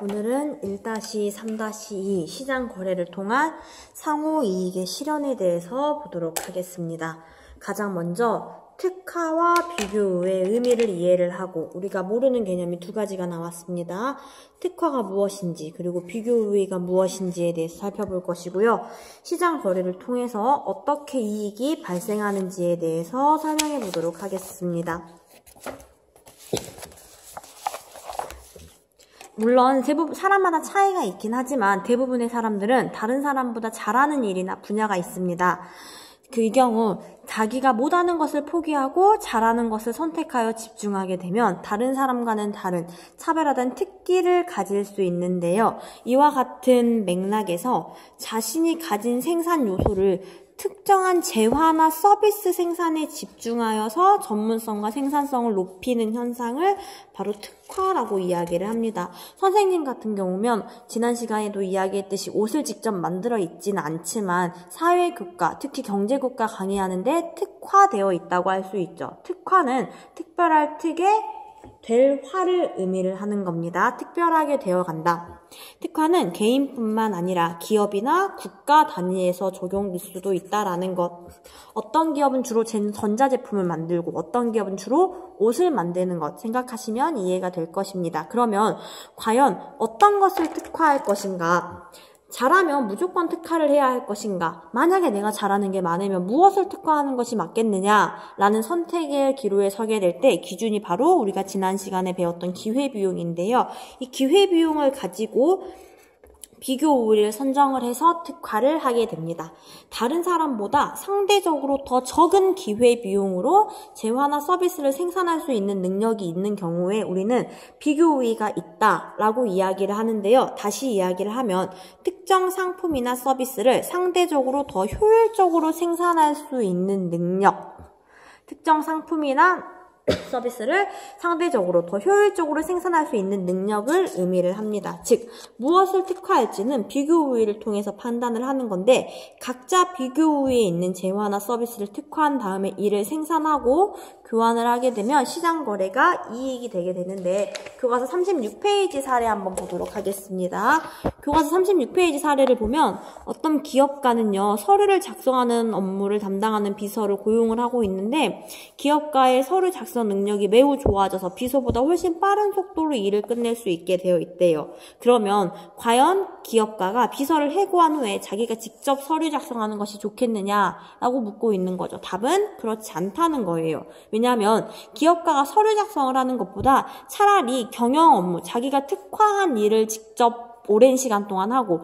오늘은 1-3-2 시장 거래를 통한 상호이익의 실현에 대해서 보도록 하겠습니다. 가장 먼저 특화와 비교의 의미를 이해를 하고 우리가 모르는 개념이 두 가지가 나왔습니다. 특화가 무엇인지 그리고 비교의가 무엇인지에 대해서 살펴볼 것이고요. 시장 거래를 통해서 어떻게 이익이 발생하는지에 대해서 설명해 보도록 하겠습니다. 물론 사람마다 차이가 있긴 하지만 대부분의 사람들은 다른 사람보다 잘하는 일이나 분야가 있습니다. 그 경우 자기가 못하는 것을 포기하고 잘하는 것을 선택하여 집중하게 되면 다른 사람과는 다른 차별화된 특기를 가질 수 있는데요. 이와 같은 맥락에서 자신이 가진 생산 요소를 특정한 재화나 서비스 생산에 집중하여서 전문성과 생산성을 높이는 현상을 바로 특화라고 이야기를 합니다. 선생님 같은 경우면 지난 시간에도 이야기했듯이 옷을 직접 만들어 있지는 않지만 사회교과, 특히 경제교과 강의하는데 특화되어 있다고 할 수 있죠. 특화는 특별할 특에 될 화를 의미를 하는 겁니다. 특별하게 되어간다. 특화는 개인뿐만 아니라 기업이나 국가 단위에서 적용될 수도 있다라는 것. 어떤 기업은 주로 전자제품을 만들고 어떤 기업은 주로 옷을 만드는 것 생각하시면 이해가 될 것입니다. 그러면 과연 어떤 것을 특화할 것인가? 잘하면 무조건 특화를 해야 할 것인가? 만약에 내가 잘하는 게 많으면 무엇을 특화하는 것이 맞겠느냐라는 선택의 기로에 서게 될 때 기준이 바로 우리가 지난 시간에 배웠던 기회비용인데요. 이 기회비용을 가지고 비교 우위를 선정을 해서 특화를 하게 됩니다. 다른 사람보다 상대적으로 더 적은 기회비용으로 재화나 서비스를 생산할 수 있는 능력이 있는 경우에 우리는 비교 우위가 있다라고 이야기를 하는데요. 다시 이야기를 하면 특정 상품이나 서비스를 상대적으로 더 효율적으로 생산할 수 있는 능력, 특정 상품이나 서비스를 상대적으로 더 효율적으로 생산할 수 있는 능력을 의미를 합니다. 즉, 무엇을 특화할지는 비교 우위를 통해서 판단을 하는 건데 각자 비교 우위에 있는 재화나 서비스를 특화한 다음에 이를 생산하고 교환을 하게 되면 시장 거래가 이익이 되게 되는데 교과서 36페이지 사례 한번 보도록 하겠습니다. 교과서 36페이지 사례를 보면 어떤 기업가는요, 서류를 작성하는 업무를 담당하는 비서를 고용을 하고 있는데 기업가의 서류 작성 능력이 매우 좋아져서 비서보다 훨씬 빠른 속도로 일을 끝낼 수 있게 되어 있대요. 그러면 과연 기업가가 비서를 해고한 후에 자기가 직접 서류 작성하는 것이 좋겠느냐라고 묻고 있는 거죠. 답은 그렇지 않다는 거예요. 왜냐하면 기업가가 서류 작성을 하는 것보다 차라리 경영 업무, 자기가 특화한 일을 직접 오랜 시간 동안 하고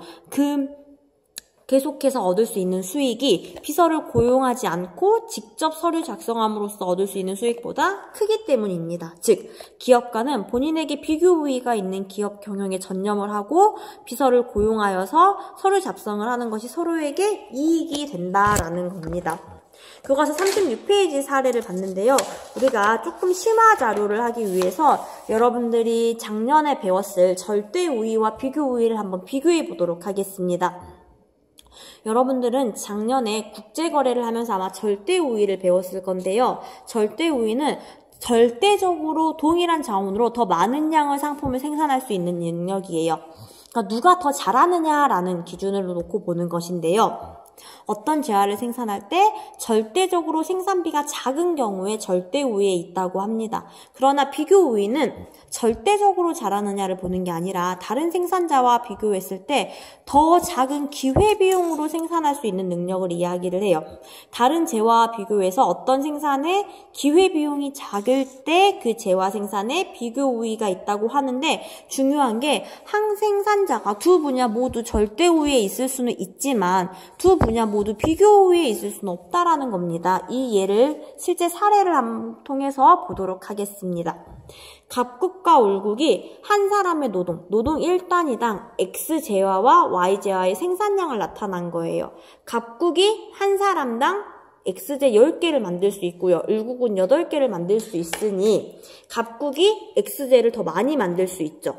계속해서 얻을 수 있는 수익이 비서를 고용하지 않고 직접 서류 작성함으로써 얻을 수 있는 수익보다 크기 때문입니다. 즉, 기업가는 본인에게 비교 우위가 있는 기업 경영에 전념을 하고 비서를 고용하여서 서류 작성을 하는 것이 서로에게 이익이 된다라는 겁니다. 교과서 36페이지 사례를 봤는데요. 우리가 조금 심화 자료를 하기 위해서 여러분들이 작년에 배웠을 절대 우위와 비교 우위를 한번 비교해 보도록 하겠습니다. 여러분들은 작년에 국제거래를 하면서 아마 절대 우위를 배웠을 건데요. 절대 우위는 절대적으로 동일한 자원으로 더 많은 양의 상품을 생산할 수 있는 능력이에요. 그러니까 누가 더 잘하느냐라는 기준을 놓고 보는 것인데요. 어떤 재화를 생산할 때 절대적으로 생산비가 작은 경우에 절대 우위에 있다고 합니다. 그러나 비교 우위는 절대적으로 잘하느냐를 보는 게 아니라 다른 생산자와 비교했을 때 더 작은 기회비용으로 생산할 수 있는 능력을 이야기를 해요. 다른 재화와 비교해서 어떤 생산에 기회비용이 작을 때 그 재화 생산에 비교 우위가 있다고 하는데 중요한 게 한 생산자가 두 분야 모두 절대 우위에 있을 수는 있지만 두 분야 모두 비교 우위에 있을 수는 없다라는 겁니다. 이 예를 실제 사례를 통해서 보도록 하겠습니다. 갑국과 올국이 한 사람의 노동 1단위당 X 재화와 Y 재화의 생산량을 나타난 거예요. 갑국이 한 사람당 X제 10개를 만들 수 있고요. 을국은 8개를 만들 수 있으니 갑국이 X제를 더 많이 만들 수 있죠.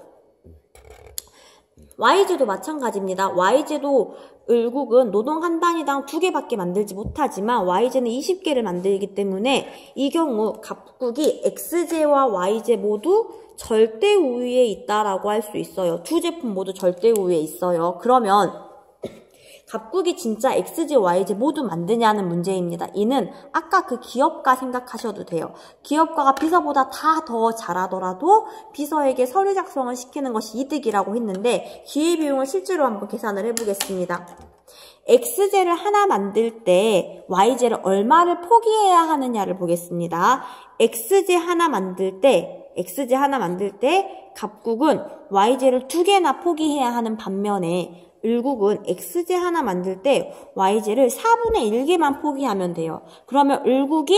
YG도 마찬가지입니다. YG도 을국은 노동 한 단위당 2개밖에 만들지 못하지만 YG는 20개를 만들기 때문에 이 경우 갑국이 XJ와 YJ 모두 절대 우위에 있다라고 할 수 있어요. 두 제품 모두 절대 우위에 있어요. 그러면 갑국이 진짜 XJ, YJ 모두 만드냐는 문제입니다. 이는 아까 그 기업가 생각하셔도 돼요. 기업가가 비서보다 다 더 잘하더라도 비서에게 서류 작성을 시키는 것이 이득이라고 했는데 기회비용을 실제로 한번 계산을 해보겠습니다. XJ를 하나 만들 때 YJ를 얼마를 포기해야 하느냐를 보겠습니다. XJ 하나 만들 때 갑국은 YJ를 2개나 포기해야 하는 반면에 을국은 XJ 하나 만들 때 YJ를 4분의 1개만 포기하면 돼요. 그러면 을국이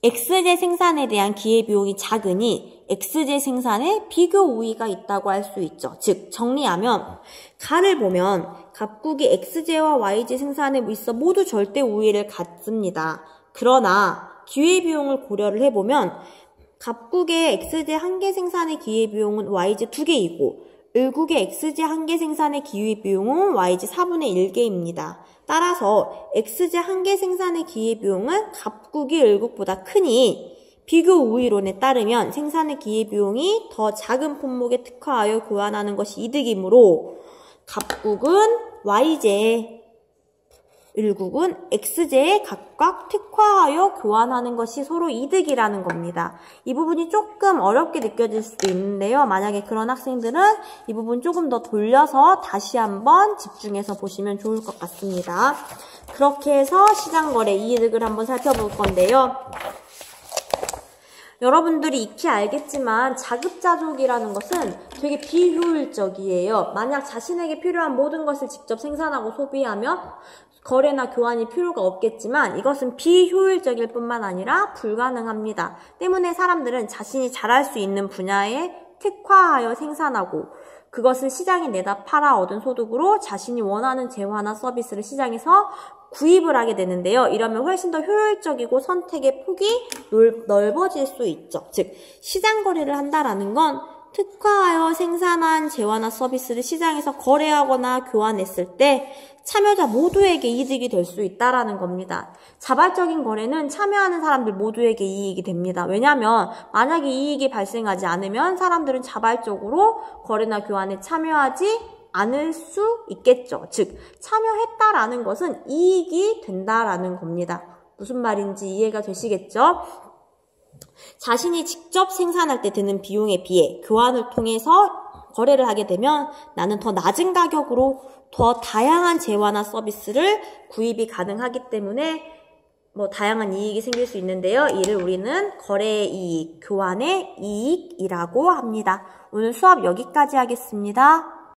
XJ 생산에 대한 기회비용이 작으니 XJ 생산에 비교 우위가 있다고 할 수 있죠. 즉 정리하면 가를 보면 갑국이 XJ와 YJ 생산에 있어 모두 절대 우위를 갖습니다. 그러나 기회비용을 고려를 해보면 갑국의 XJ 1개 생산의 기회비용은 YJ 2개이고 을국의 XJ 1개 생산의 기회비용은 YJ 4분의 1개입니다. 따라서 XJ 1개 생산의 기회비용은 갑국이 을국보다 크니 비교 우위론에 따르면 생산의 기회비용이 더 작은 품목에 특화하여 교환하는 것이 이득이므로 갑국은 YJ, 을국은 XJ에 각각 특화하여 교환하는 것이 서로 이득이라는 겁니다. 이 부분이 조금 어렵게 느껴질 수도 있는데요. 만약에 그런 학생들은 이 부분 조금 더 돌려서 다시 한번 집중해서 보시면 좋을 것 같습니다. 그렇게 해서 시장거래 이익을 한번 살펴볼 건데요. 여러분들이 익히 알겠지만 자급자족이라는 것은 되게 비효율적이에요. 만약 자신에게 필요한 모든 것을 직접 생산하고 소비하면 거래나 교환이 필요가 없겠지만 이것은 비효율적일 뿐만 아니라 불가능합니다. 때문에 사람들은 자신이 잘할 수 있는 분야에 특화하여 생산하고 그것을 시장에 내다 팔아 얻은 소득으로 자신이 원하는 재화나 서비스를 시장에서 구입을 하게 되는데요. 이러면 훨씬 더 효율적이고 선택의 폭이 넓어질 수 있죠. 즉 시장 거래를 한다라는 건 특화하여 생산한 재화나 서비스를 시장에서 거래하거나 교환했을 때 참여자 모두에게 이득이 될 수 있다라는 겁니다. 자발적인 거래는 참여하는 사람들 모두에게 이익이 됩니다. 왜냐하면 만약에 이익이 발생하지 않으면 사람들은 자발적으로 거래나 교환에 참여하지 않을 수 있겠죠. 즉 참여했다라는 것은 이익이 된다라는 겁니다. 무슨 말인지 이해가 되시겠죠? 자신이 직접 생산할 때 드는 비용에 비해 교환을 통해서 거래를 하게 되면 나는 더 낮은 가격으로 더 다양한 재화나 서비스를 구입이 가능하기 때문에 다양한 이익이 생길 수 있는데요. 이를 우리는 거래의 이익, 교환의 이익이라고 합니다. 오늘 수업 여기까지 하겠습니다.